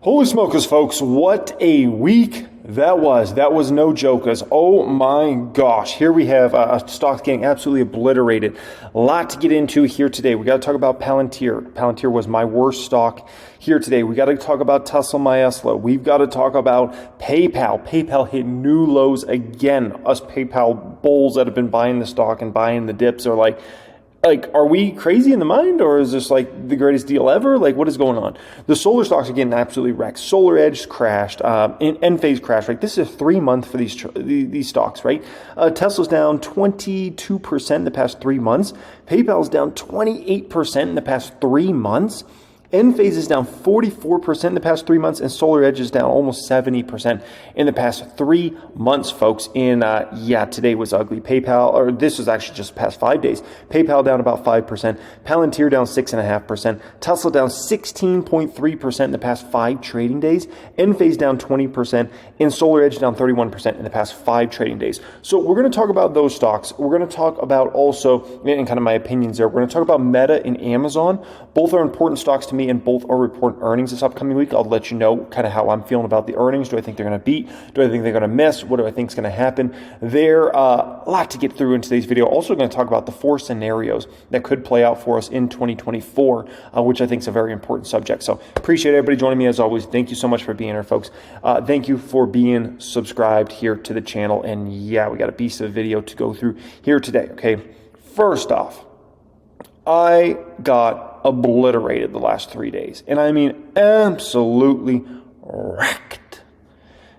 Holy smokers, folks, what a week that was. That was no jokers. Oh my gosh. Here we have stocks getting absolutely obliterated. A lot to get into here today. We got to talk about Palantir. Palantir was my worst stock here today. We got to talk about Tesla. We've got to talk about PayPal. PayPal hit new lows again. Us PayPal bulls that have been buying the stock and buying the dips are like, are we crazy in the mind, or is this like the greatest deal ever? Like, what is going on? The solar stocks are getting absolutely wrecked. Solar Edge crashed. Enphase crashed, right? This is a 3 month for these stocks, right? Tesla's down 22% in the past 3 months. PayPal's down 28% in the past 3 months. Enphase is down 44% in the past 3 months, and Solar Edge is down almost 70% in the past 3 months, folks. And today was ugly. This was actually just the past 5 days. PayPal down about 5%, Palantir down 6.5%, Tesla down 16.3% in the past 5 trading days, Enphase down 20%, and Solar Edge down 31% in the past 5 trading days. So we're going to talk about those stocks. We're going to talk about also, and kind of my opinions there, we're going to talk about Meta and Amazon. Both are important stocks to me, and both are reporting earnings this upcoming week. I'll let you know kind of how I'm feeling about the earnings. Do I think they're going to beat? Do I think they're going to miss? What do I think is going to happen? There a lot to get through in today's video. Also going to talk about the 4 scenarios that could play out for us in 2024, which I think is a very important subject. So appreciate everybody joining me as always. Thank you so much for being here, folks. Thank you for being subscribed here to the channel. And yeah, we got a beast of a video to go through here today. Okay, first off, I got obliterated the last 3 days. And I mean, absolutely wrecked.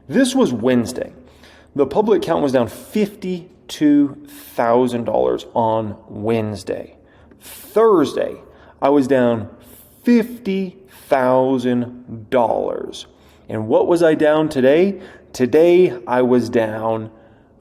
This was Wednesday. The public count was down $52,000 on Wednesday. Thursday, I was down $50,000. And what was I down today? Today, I was down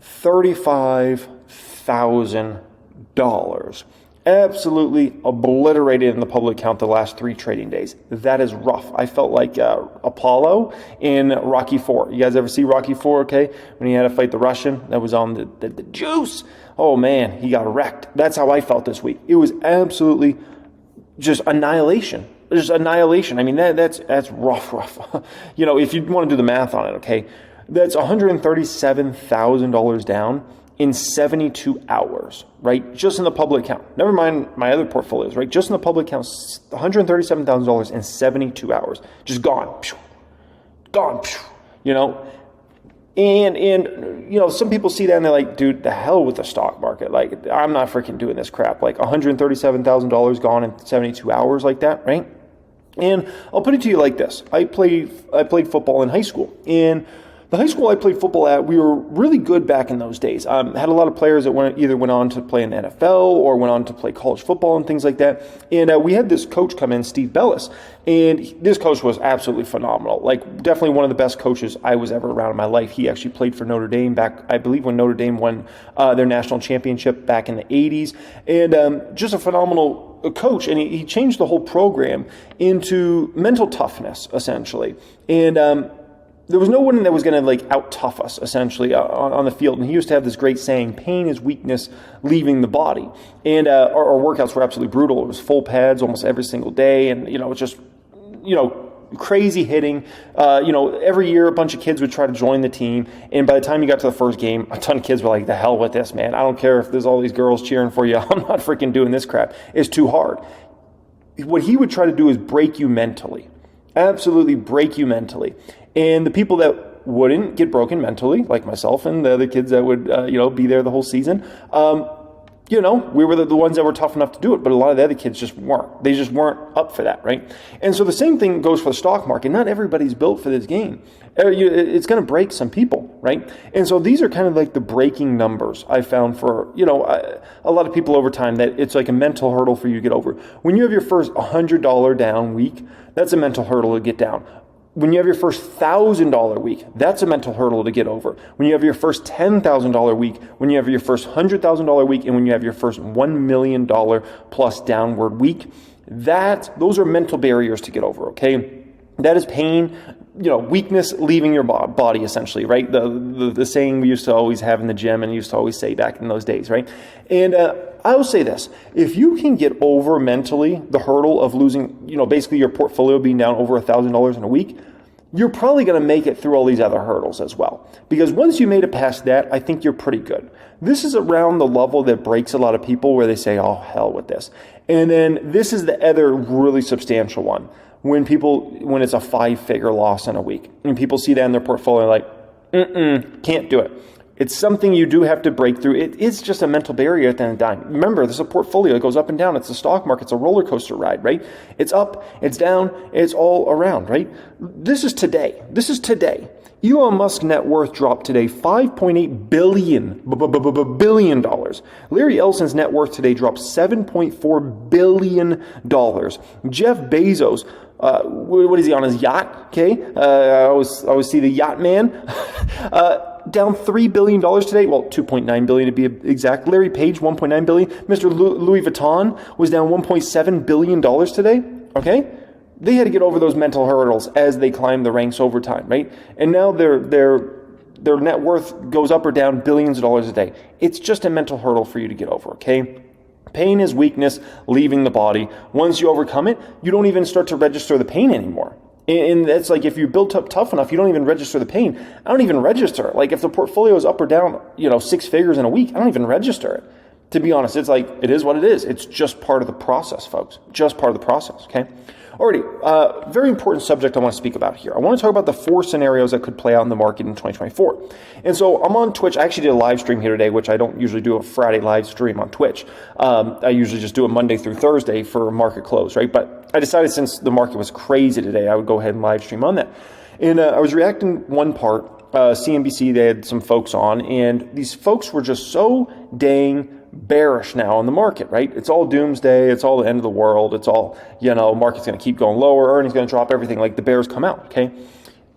$35,000. Absolutely obliterated in the public count the last 3 trading days. That is rough. I felt like Apollo in Rocky IV. You guys ever see Rocky IV, okay? When he had to fight the Russian that was on the juice. Oh man, he got wrecked. That's how I felt this week. It was absolutely just annihilation. Just annihilation. I mean, that's rough. You know, if you want to do the math on it, okay? That's $137,000 down in 72 hours, right? Just in the public count. Never mind my other portfolios, right? Just in the public count, $137,000 in 72 hours. Just gone. Gone. You know? And you know, some people see that and they're like, dude, the hell with the stock market. Like, I'm not freaking doing this crap. Like, $137,000 gone in 72 hours like that, right? And I'll put it to you like this. I played football in high school. And the high school I played football at, we were really good back in those days. Had a lot of players that either went on to play in the NFL or went on to play college football and things like that. And we had this coach come in, Steve Bellis, and this coach was absolutely phenomenal. Like, definitely one of the best coaches I was ever around in my life. He actually played for Notre Dame back, I believe, when Notre Dame won their national championship back in the 80s. And just a phenomenal coach, and he changed the whole program into mental toughness, essentially. And there was no one that was going to like out-tough us, essentially, on the field. And he used to have this great saying, pain is weakness leaving the body. And our workouts were absolutely brutal. It was full pads almost every single day. And, you know, it's just, you know, crazy hitting. You know, every year a bunch of kids would try to join the team. And by the time you got to the first game, a ton of kids were like, the hell with this, man. I don't care if there's all these girls cheering for you. I'm not freaking doing this crap. It's too hard. What he would try to do is break you mentally. Absolutely break you mentally. And the people that wouldn't get broken mentally, like myself and the other kids that would, be there the whole season, we were the ones that were tough enough to do it. But a lot of the other kids just weren't. They just weren't up for that, right? And so the same thing goes for the stock market. Not everybody's built for this game. It's going to break some people, right? And so these are kind of like the breaking numbers I found for, a lot of people over time, that it's like a mental hurdle for you to get over. When you have your first $100 down week, that's a mental hurdle to get down. When you have your first $1,000 week, that's a mental hurdle to get over. When you have your first $10,000 week, when you have your first $100,000 week, and when you have your first $1 million plus downward week, those are mental barriers to get over, okay? That is pain, weakness leaving your body, essentially, right? The saying we used to always have in the gym and used to always say back in those days, right? And I will say this: if you can get over mentally the hurdle of losing, basically your portfolio being down over $1,000 in a week, you're probably going to make it through all these other hurdles as well. Because once you made it past that, I think you're pretty good. This is around the level that breaks a lot of people where they say, oh, hell with this. And then this is the other really substantial one. When it's a 5-figure loss in a week, and people see that in their portfolio, like, can't do it. It's something you do have to break through. It is just a mental barrier at the end of the day. Remember, there's a portfolio that goes up and down. It's the stock market. It's a roller coaster ride, right? It's up, it's down, it's all around, right? This is today. Elon Musk's net worth dropped today $5.8 billion. Larry Ellison's net worth today dropped $7.4 billion. Jeff Bezos, what is he on his yacht? Okay, I always see the yacht man. Down $3 billion today. Well, $2.9 billion to be exact. Larry Page, $1.9 billion. Mr. Louis Vuitton was down $1.7 billion today. Okay, they had to get over those mental hurdles as they climbed the ranks over time, right? And now their net worth goes up or down billions of dollars a day. It's just a mental hurdle for you to get over. Okay. Pain is weakness leaving the body. Once you overcome it, you don't even start to register the pain anymore. And that's like, if you built up tough enough, you don't even register the pain. I don't even register it. Like, if the portfolio is up or down, 6 figures in a week, I don't even register it. To be honest, it's like, it is what it is. It's just part of the process, folks. Just part of the process, okay? Alrighty, very important subject I want to speak about here. I want to talk about the 4 scenarios that could play out in the market in 2024. And so I'm on Twitch. I actually did a live stream here today, which I don't usually do a Friday live stream on Twitch. I usually just do it Monday through Thursday for market close, right? But I decided since the market was crazy today, I would go ahead and live stream on that. And I was reacting one part, CNBC, they had some folks on, and these folks were just so dang bearish now on the market, right? It's all doomsday. It's all the end of the world. It's all, market's going to keep going lower. Earnings going to drop, everything. Like, the bears come out, okay?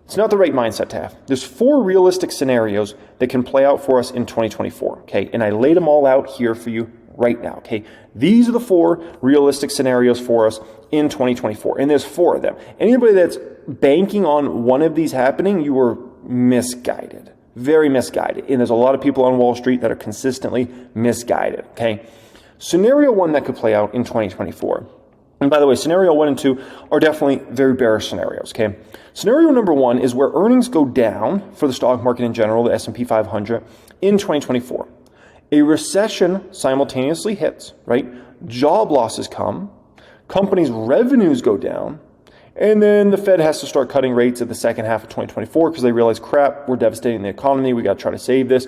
It's not the right mindset to have. There's 4 realistic scenarios that can play out for us in 2024, okay? And I laid them all out here for you right now, okay? These are the 4 realistic scenarios for us in 2024. And there's 4 of them. Anybody that's banking on one of these happening, you were misguided. Very misguided. And there's a lot of people on Wall Street that are consistently misguided, okay? Scenario 1 that could play out in 2024. And by the way, scenario 1 and 2 are definitely very bearish scenarios, okay? Scenario number 1 is where earnings go down for the stock market in general, the S&P 500, in 2024. A recession simultaneously hits, right? Job losses come, companies' revenues go down, and then the Fed has to start cutting rates at the second half of 2024 because they realize, crap, we're devastating the economy. We got to try to save this.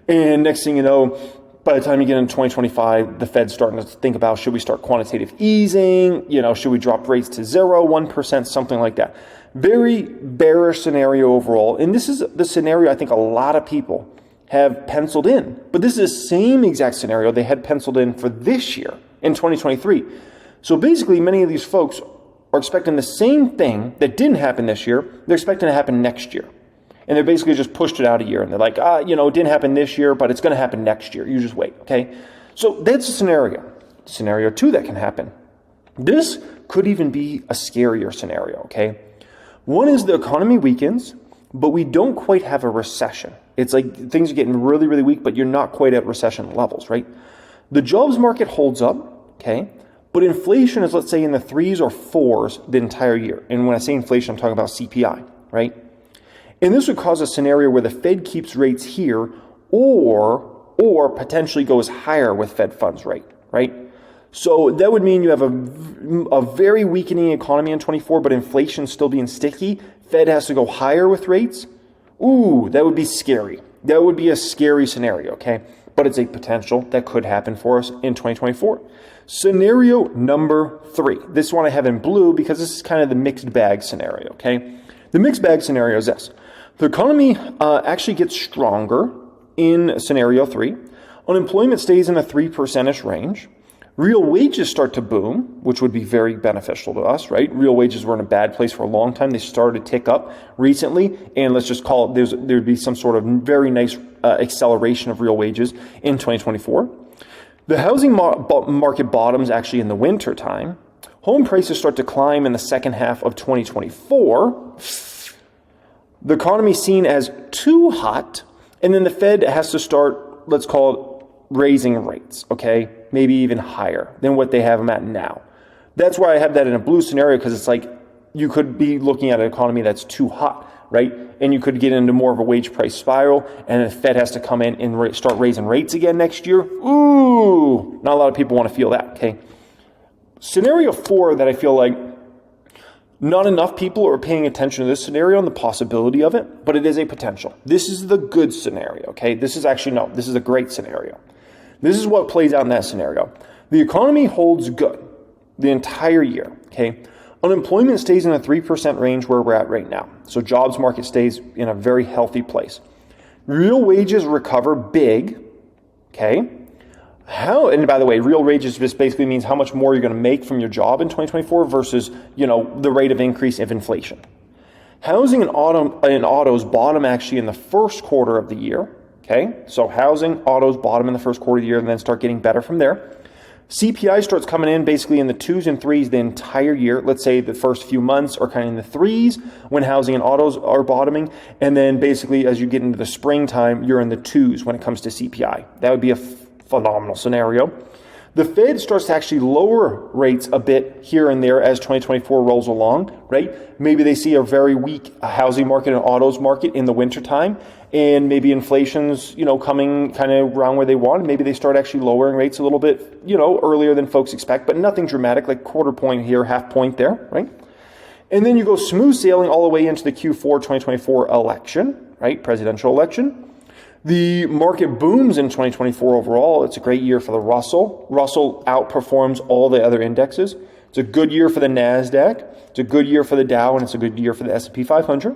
And next thing you know, by the time you get into 2025, the Fed's starting to think about, should we start quantitative easing? Should we drop rates to 0, 1%, something like that. Very bearish scenario overall. And this is the scenario I think a lot of people have penciled in. But this is the same exact scenario they had penciled in for this year in 2023. So basically, many of these folks are expecting the same thing that didn't happen this year, they're expecting to happen next year. And they're basically just pushed it out a year. And they're like, it didn't happen this year, but it's going to happen next year. You just wait, okay? So that's a scenario. Scenario 2 that can happen. This could even be a scarier scenario, okay? One is the economy weakens, but we don't quite have a recession. It's like things are getting really, really weak, but you're not quite at recession levels, right? The jobs market holds up, okay? But inflation is, let's say, in the 3s or 4s the entire year. And when I say inflation, I'm talking about CPI, right? And this would cause a scenario where the Fed keeps rates here or potentially goes higher with Fed funds rate, right? So that would mean you have a very weakening economy in 24, but inflation still being sticky. Fed has to go higher with rates. Ooh, that would be scary. That would be a scary scenario, okay? But it's a potential that could happen for us in 2024. Scenario number 3. This one I have in blue because this is kind of the mixed bag scenario, okay? The mixed bag scenario is this. The economy actually gets stronger in scenario 3. Unemployment stays in a 3% range. Real wages start to boom, which would be very beneficial to us, right? Real wages were in a bad place for a long time. They started to tick up recently, and let's just call it, there'd be some sort of very nice acceleration of real wages in 2024. The housing market bottoms actually in the winter time. Home prices start to climb in the second half of 2024. The economy is seen as too hot, and then the Fed has to start, let's call it, raising rates, okay? Maybe even higher than what they have them at now. That's why I have that in a blue scenario, because it's like, you could be looking at an economy that's too hot, right? And you could get into more of a wage price spiral, and the Fed has to come in and start raising rates again next year. Ooh, not a lot of people want to feel that, okay? Scenario 4 that I feel like not enough people are paying attention to this scenario and the possibility of it, but it is a potential. This is the good scenario, okay? This is a great scenario. This is what plays out in that scenario. The economy holds good the entire year, okay? Unemployment stays in the 3% range where we're at right now. So jobs market stays in a very healthy place. Real wages recover big, okay? And by the way, real wages just basically means how much more you're going to make from your job in 2024 versus, the rate of increase of inflation. Housing and autos bottom actually in the first quarter of the year, okay? So housing, autos bottom in the first quarter of the year and then start getting better from there. CPI starts coming in basically in the 2s and 3s the entire year. Let's say the first few months are kind of in the 3s when housing and autos are bottoming. And then basically as you get into the springtime, you're in the 2s when it comes to CPI. That would be a phenomenal scenario. The Fed starts to actually lower rates a bit here and there as 2024 rolls along, right? Maybe they see a very weak housing market and autos market in the wintertime, and maybe inflation's, coming kind of around where they want. Maybe they start actually lowering rates a little bit, earlier than folks expect, but nothing dramatic, like quarter point here, half point there, right? And then you go smooth sailing all the way into the Q4 2024 election, right? Presidential election. The market booms in 2024 overall. It's a great year for the Russell. Russell outperforms all the other indexes. It's a good year for the NASDAQ. It's a good year for the Dow, and it's a good year for the S&P 500.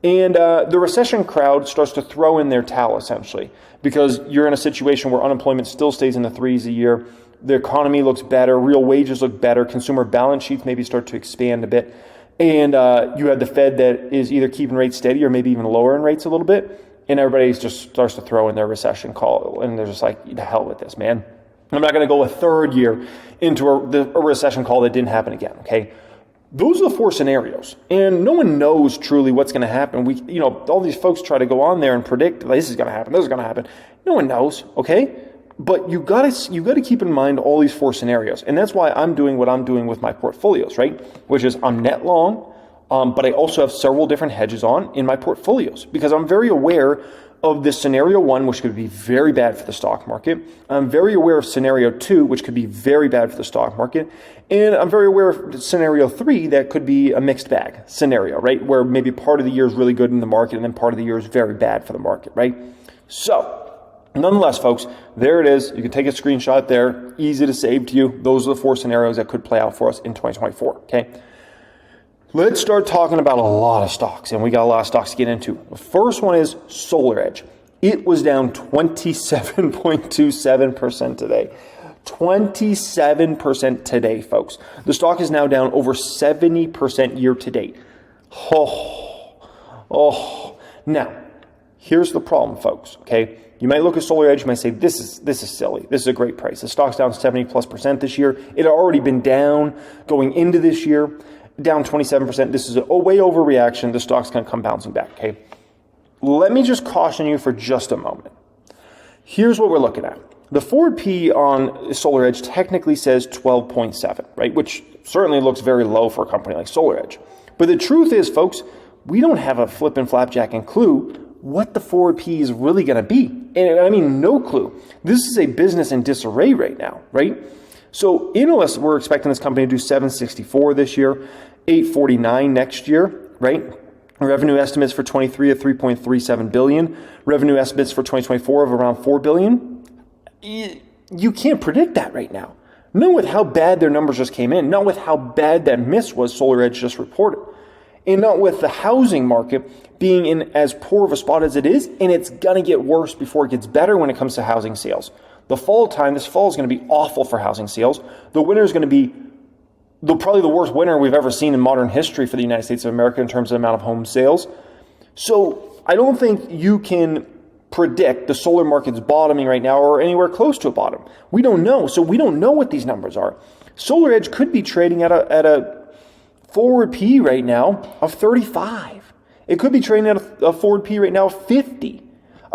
And the recession crowd starts to throw in their towel, essentially, because you're in a situation where unemployment still stays in the 3s a year. The economy looks better. Real wages look better. Consumer balance sheets maybe start to expand a bit. And you have the Fed that is either keeping rates steady or maybe even lowering rates a little bit. And everybody just starts to throw in their recession call. And they're just like, the hell with this, man. I'm not going to go a third year into a recession call that didn't happen again, okay? Those are the 4 scenarios. And no one knows truly what's going to happen. All these folks try to go on there and predict, this is going to happen, this is going to happen. No one knows, okay? But you got to keep in mind all these 4 scenarios. And that's why I'm doing what I'm doing with my portfolios, right? Which is I'm net long, but I also have several different hedges on in my portfolios because I'm very aware of this scenario 1, which could be very bad for the stock market. I'm very aware of scenario 2, which could be very bad for the stock market. And I'm very aware of scenario 3, that could be a mixed bag scenario, right? Where maybe part of the year is really good in the market and then part of the year is very bad for the market, right? So, nonetheless, folks, there it is. You can take a screenshot there. Easy to save to you. Those are the 4 scenarios that could play out for us in 2024, okay? Let's start talking about a lot of stocks, and we got a lot of stocks to get into. The first one is SolarEdge. It was down 27.27% today. 27% today, folks. The stock is now down over 70% year to date. Now, here's the problem, folks, okay? You might look at SolarEdge, you might say, this is silly. This is a great price. The stock's down 70+% this year. It had already been down going into this year. Down 27%. This is a way overreaction. The stock's going to come bouncing back, okay? Let me just caution you for just a moment. Here's what we're looking at. The forward P on SolarEdge technically says 12.7, right? Which certainly looks very low for a company like SolarEdge. But the truth is, folks, we don't have a flippin' flapjack and clue what the forward P is really going to be. And I mean, no clue. This is a business in disarray right now, right? So analysts were expecting this company to do 764 this year, 849 next year, right? Revenue estimates for 23 at 3.37 billion. Revenue estimates for 2024 of around 4 billion. You can't predict that right now. Not with how bad their numbers just came in, not with how bad that miss was SolarEdge just reported, and not with the housing market being in as poor of a spot as it is, and it's going to get worse before it gets better when it comes to housing sales. This fall is going to be awful for housing sales. The winter is going to be probably the worst winter we've ever seen in modern history for the United States of America in terms of the amount of home sales. So I don't think you can predict the solar market's bottoming right now or anywhere close to a bottom. We don't know. So we don't know what these numbers are. SolarEdge could be trading at a forward P right now of 35. It could be trading at a forward P right now of 50.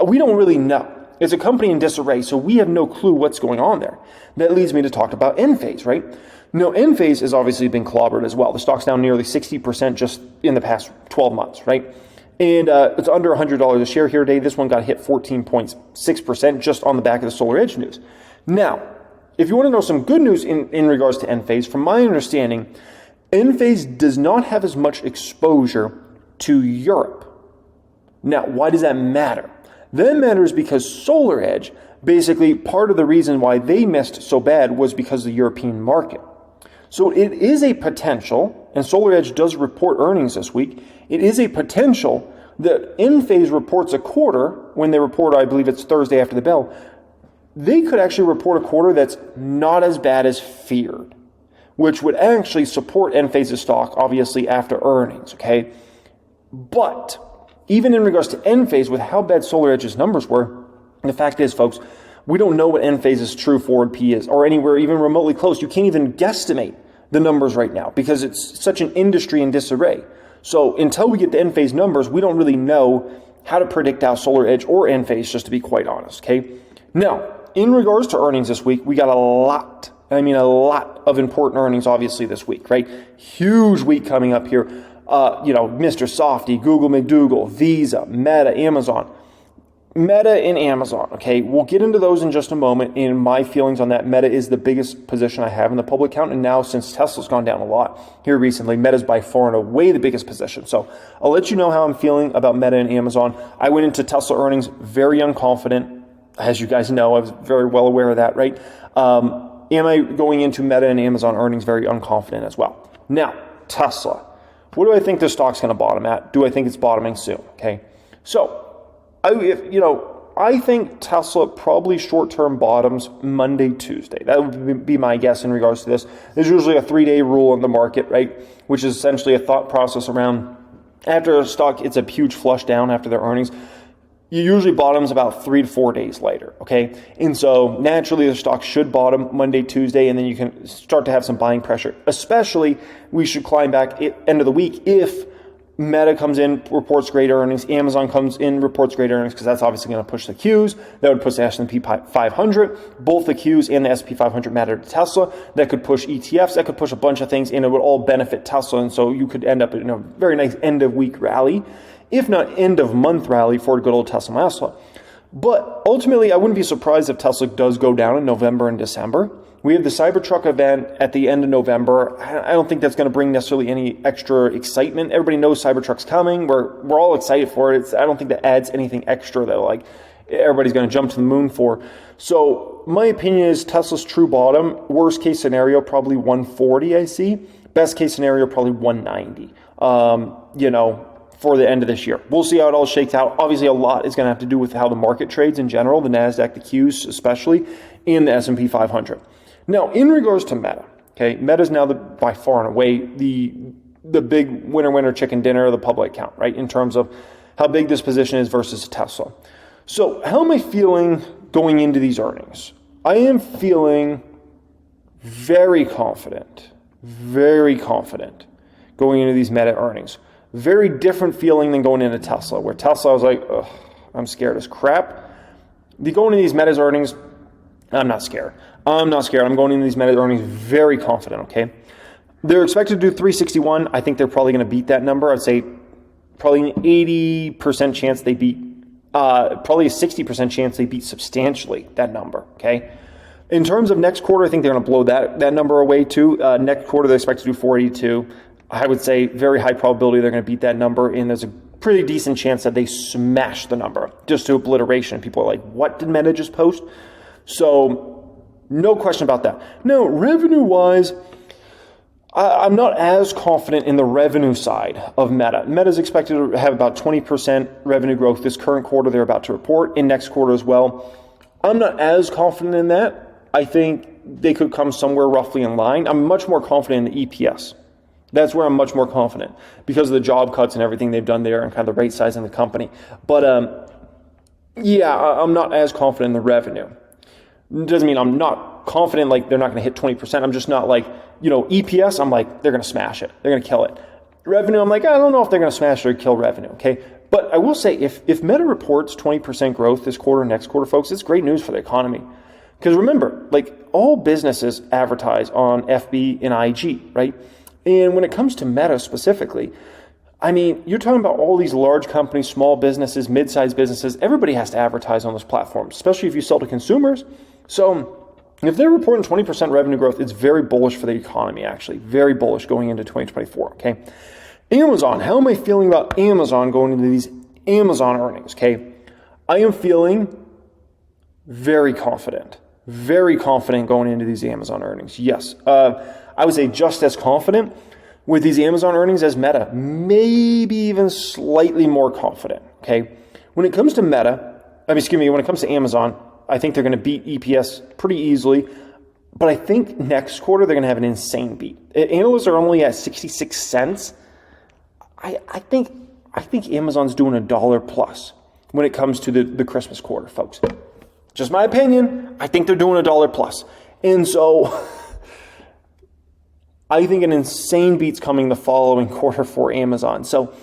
We don't really know. It's a company in disarray, so we have no clue what's going on there. That leads me to talk about Enphase, right? Now, Enphase has obviously been clobbered as well. The stock's down nearly 60% just in the past 12 months, right? And it's under $100 a share here today. This one got hit 14.6% just on the back of the Solar Edge news. Now, if you want to know some good news in regards to Enphase, from my understanding, Enphase does not have as much exposure to Europe. Now, why does that matter? That matters because Solar Edge, basically part of the reason why they missed so bad was because of the European market. So it is a potential, and Solar Edge does report earnings this week, it is a potential that Enphase reports a quarter, when they report, I believe it's Thursday after the bell, they could actually report a quarter that's not as bad as feared, which would actually support Enphase's stock, obviously, after earnings, okay? But even in regards to Enphase, with how bad Solar Edge's numbers were, the fact is, folks, we don't know what Enphase's true forward P is, or anywhere even remotely close. You can't even guesstimate the numbers right now because it's such an industry in disarray. So until we get the Enphase numbers, we don't really know how to predict out Solar Edge or Enphase, just to be quite honest, okay? Now, in regards to earnings this week, we got a lot of important earnings, obviously, this week, right? Huge week coming up here. Mr. Softy, Google McDougal, Visa, Meta, Amazon. Meta and Amazon, okay? We'll get into those in just a moment. In my feelings on that, Meta is the biggest position I have in the public account. And now, since Tesla's gone down a lot here recently, Meta's by far and away the biggest position. So I'll let you know how I'm feeling about Meta and Amazon. I went into Tesla earnings very unconfident. As you guys know, I was very well aware of that, right? Am I going into Meta and Amazon earnings very unconfident as well? Now, Tesla. What do I think the stock's going to bottom at? Do I think it's bottoming soon? Okay. So, I think Tesla probably short-term bottoms Monday, Tuesday. That would be my guess in regards to this. There's usually a 3-day rule in the market, right? Which is essentially a thought process around after a stock, it's a huge flush down after their earnings. You usually bottoms about 3 to 4 days later, okay? And so naturally the stock should bottom Monday, Tuesday, and then you can start to have some buying pressure. Especially, we should climb back at end of the week if Meta comes in, reports great earnings, Amazon comes in, reports great earnings, because that's obviously going to push the Qs. That would push the S&P 500. Both the Qs and the S&P 500 matter to Tesla. That could push ETFs. That could push a bunch of things, and it would all benefit Tesla. And so you could end up in a very nice end-of-week rally, if not end-of-month rally for good old Tesla. But ultimately, I wouldn't be surprised if Tesla does go down in November and December. We have the Cybertruck event at the end of November. I don't think that's going to bring necessarily any extra excitement. Everybody knows Cybertruck's coming. We're all excited for it. I don't think that adds anything extra that like everybody's going to jump to the moon for. So my opinion is Tesla's true bottom. Worst case scenario, probably 140, I see. Best case scenario, probably 190. For the end of this year. We'll see how it all shakes out. Obviously, a lot is going to have to do with how the market trades in general, the NASDAQ, the Qs especially, and the S&P 500. Now, in regards to Meta, okay, Meta's now by far and away the big winner chicken dinner of the public account, right, in terms of how big this position is versus Tesla. So how am I feeling going into these earnings? I am feeling very confident going into these Meta earnings. Very different feeling than going into Tesla, where Tesla I was like, ugh, I'm scared as crap. Going into these Meta's earnings, I'm not scared. I'm going into these Meta earnings very confident, okay? They're expected to do 361. I think they're probably going to beat that number. I'd say probably an 80% chance they beat, probably a 60% chance they beat substantially that number, okay? In terms of next quarter, I think they're going to blow that number away too. Next quarter, they expect to do 482. I would say very high probability they're going to beat that number, and there's a pretty decent chance that they smash the number just to obliteration. People are like, what did Meta just post? So no question about that. Now, revenue-wise, I'm not as confident in the revenue side of Meta. Meta is expected to have about 20% revenue growth this current quarter they're about to report, in next quarter as well. I'm not as confident in that. I think they could come somewhere roughly in line. I'm much more confident in the EPS. That's where I'm much more confident because of the job cuts and everything they've done there and kind of the rate size in the company. But I'm not as confident in the revenue. It doesn't mean I'm not confident like they're not going to hit 20%. I'm just not like, EPS, I'm like, they're going to smash it. They're going to kill it. Revenue, I'm like, I don't know if they're going to smash it or kill revenue, okay? But I will say, if Meta reports 20% growth this quarter, next quarter, folks, it's great news for the economy. Because remember, like all businesses advertise on FB and IG, right? And when it comes to Meta specifically, I mean, you're talking about all these large companies, small businesses, mid-sized businesses. Everybody has to advertise on those platforms, especially if you sell to consumers. So if they're reporting 20% revenue growth, it's very bullish for the economy, actually. Very bullish going into 2024, okay? Amazon, how am I feeling about Amazon going into these Amazon earnings, okay? I am feeling very confident going into these Amazon earnings. Yes, I would say just as confident with these Amazon earnings as Meta, maybe even slightly more confident, okay? When it comes to when it comes to Amazon, I think they're going to beat EPS pretty easily, but I think next quarter they're going to have an insane beat. Analysts are only at 66 cents. I think Amazon's doing $1 plus when it comes to the Christmas quarter, folks. Just my opinion. I think they're doing $1 plus. And so I think an insane beat's coming the following quarter for Amazon. So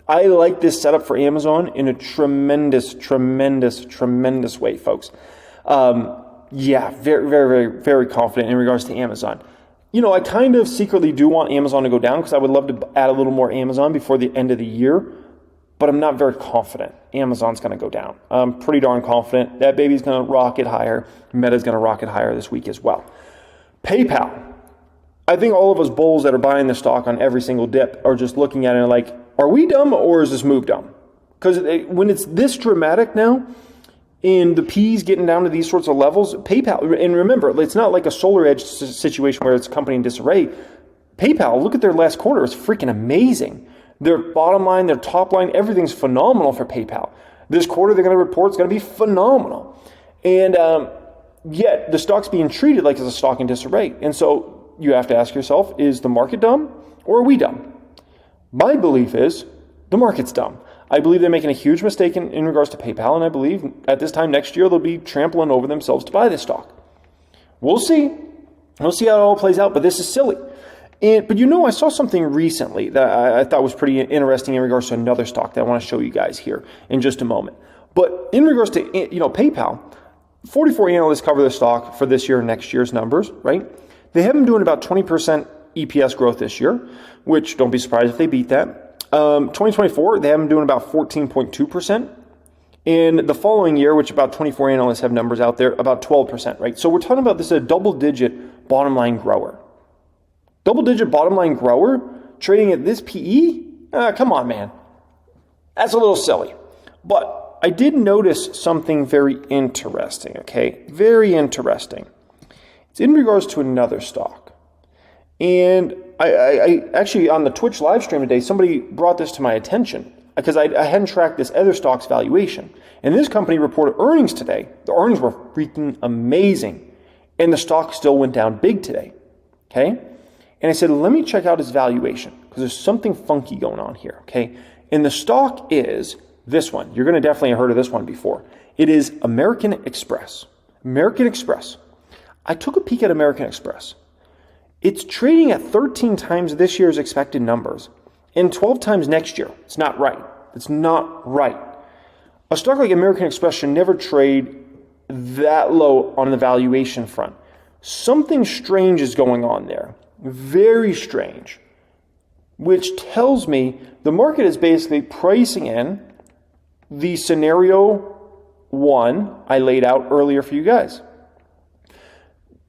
I like this setup for Amazon in a tremendous way, folks. Very, very, very, very confident in regards to Amazon. You know, I kind of secretly do want Amazon to go down because I would love to add a little more Amazon before the end of the year, but I'm not very confident Amazon's going to go down. I'm pretty darn confident that baby's going to rocket higher. Meta's going to rocket higher this week as well. PayPal. I think all of us bulls that are buying the stock on every single dip are just looking at it like, are we dumb or is this move dumb? Because when it's this dramatic now, and the P's getting down to these sorts of levels, PayPal, and remember, it's not like a SolarEdge situation where it's a company in disarray. PayPal, look at their last quarter, it's freaking amazing. Their bottom line, their top line, everything's phenomenal for PayPal. This quarter they're going to report it's going to be phenomenal. And yet the stock's being treated like it's a stock in disarray. And so you have to ask yourself, is the market dumb or are we dumb? My belief is the market's dumb. I believe they're making a huge mistake in regards to PayPal, and I believe at this time next year they'll be trampling over themselves to buy this stock. We'll see. We'll see how it all plays out, but this is silly. But you know, I saw something recently that I thought was pretty interesting in regards to another stock that I want to show you guys here in just a moment. But in regards to PayPal, 44 analysts cover the stock for this year and next year's numbers, right? They have them doing about 20% EPS growth this year, which don't be surprised if they beat that. 2024, they have them doing about 14.2%. And the following year, which about 24 analysts have numbers out there, about 12%, right? So we're talking about this as a double-digit bottom line grower. Double-digit bottom line grower trading at this PE? Come on, man. That's a little silly. But I did notice something very interesting, okay? Very interesting. It's in regards to another stock. And I actually, on the Twitch live stream today, somebody brought this to my attention because I hadn't tracked this other stock's valuation. And this company reported earnings today. The earnings were freaking amazing. And the stock still went down big today. Okay? And I said, let me check out its valuation because there's something funky going on here. Okay? And the stock is this one. You're going to definitely have heard of this one before. It is American Express. American Express. I took a peek at American Express. It's trading at 13 times this year's expected numbers and 12 times next year. It's not right. It's not right. A stock like American Express should never trade that low on the valuation front. Something strange is going on there. Very strange. Which tells me the market is basically pricing in the scenario one I laid out earlier for you guys.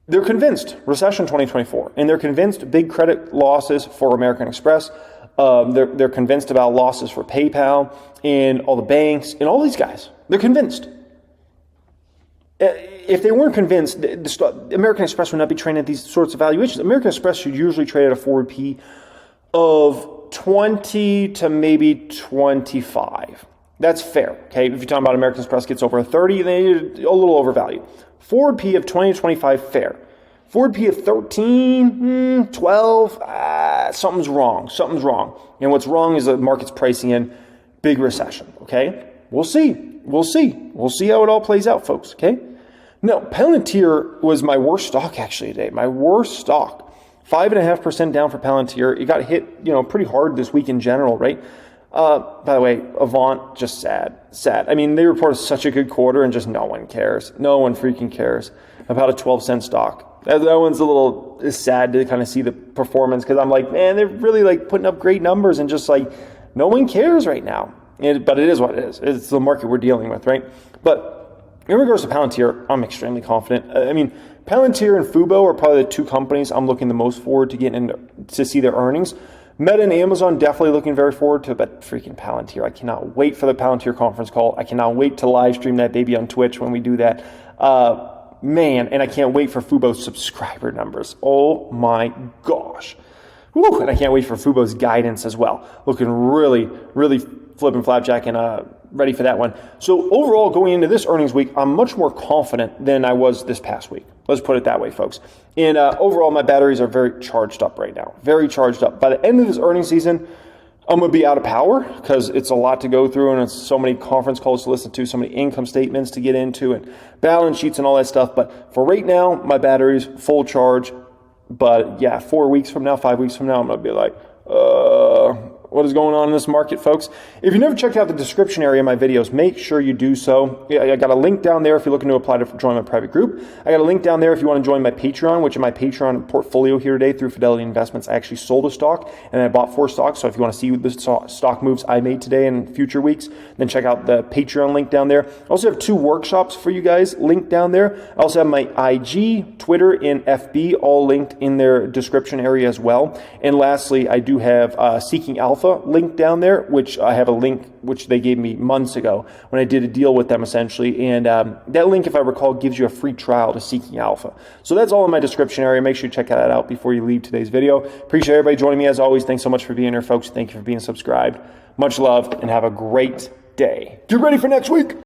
They're convinced recession 2024, and they're convinced big credit losses for American Express. They're convinced about losses for PayPal and all the banks and all these guys. They're convinced. If they weren't convinced, American Express would not be trading at these sorts of valuations. American Express should usually trade at a forward P of 20 to maybe 25. That's fair. Okay, if you're talking about American Express gets over 30, they're a little overvalued. Forward P of 20 to 25, fair. Forward P of 13, 12, something's wrong. Something's wrong. And what's wrong is the market's pricing in big recession, okay? We'll see. We'll see. We'll see how it all plays out, folks, okay? Now, Palantir was my worst stock actually today. My worst stock. 5.5% down for Palantir. It got hit, pretty hard this week in general, right? By the way, Avant, just sad. I mean, they reported such a good quarter and just no one cares. No one freaking cares. about a 12-cent stock. That one's a little sad to kind of see the performance because I'm like, man, they're really like putting up great numbers and just like no one cares right now. But it is what it is. It's the market we're dealing with, right? But in regards to Palantir, I'm extremely confident. I mean, Palantir and Fubo are probably the two companies I'm looking the most forward to getting in to see their earnings. Meta and Amazon definitely looking very forward to, but freaking Palantir. I cannot wait for the Palantir conference call. I cannot wait to live stream that baby on Twitch when we do that. Man, and I can't wait for Fubo's subscriber numbers. Oh my gosh. Whew, and I can't wait for Fubo's guidance as well. Looking really, really flipping flapjack and ready for that one. So overall, going into this earnings week, I'm much more confident than I was this past week. Let's put it that way, folks. And overall, my batteries are very charged up right now. Very charged up. By the end of this earnings season, I'm going to be out of power because it's a lot to go through and it's so many conference calls to listen to, so many income statements to get into and balance sheets and all that stuff. But for right now, my battery's full charge. But yeah, 4 weeks from now, 5 weeks from now, I'm going to be like, what is going on in this market, folks? If you never checked out the description area of my videos, make sure you do so. I got a link down there if you're looking to apply to join my private group. I got a link down there if you want to join my Patreon, which in my Patreon portfolio here today through Fidelity Investments, I actually sold a stock and I bought 4 stocks. So if you want to see the stock moves I made today and future weeks, then check out the Patreon link down there. I also have 2 workshops for you guys linked down there. I also have my IG, Twitter, and FB all linked in their description area as well. And lastly, I do have Seeking Alpha link down there, which I have a link which they gave me months ago when I did a deal with them essentially. And that link, if I recall, gives you a free trial to Seeking Alpha. So that's all in my description area. Make sure you check that out before you leave today's video. Appreciate everybody joining me as always. Thanks so much for being here, folks. Thank you for being subscribed. Much love and have a great day. Get ready for next week.